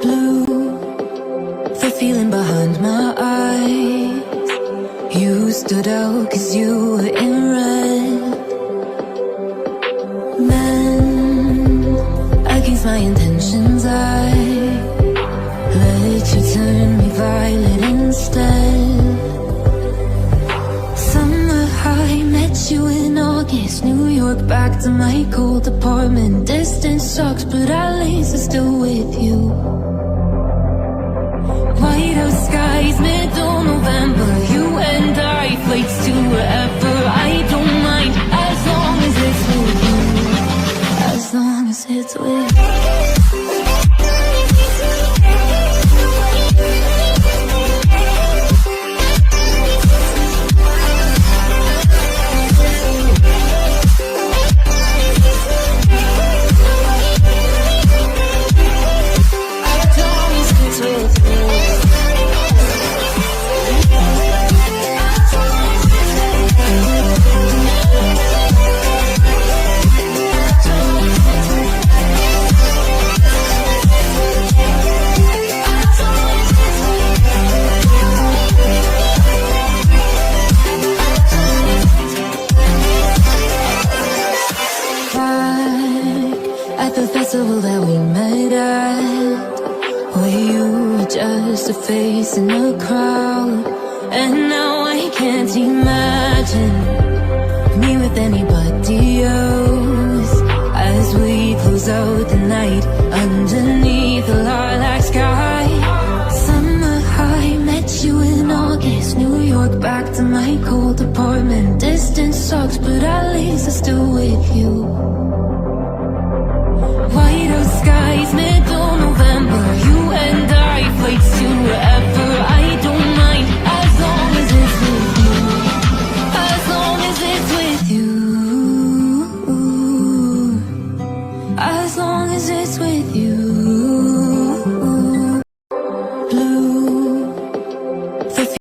Blue, the feeling behind my eyes. You stood out 'cause you were in red. Men, against my intentions, I let you turn me violet instead. Summer high, met you in August. New York, back to my cold apartment. Distance sucks, but at least I'm still with you. Whiteout skies, middle November. You and I, flights to wherever. I don't mind, as long as it's with you. As long as it's with you. The festival that we met at, where you were just a face in a crowd. And now I can't imagine me with anybody else. As we close out the night,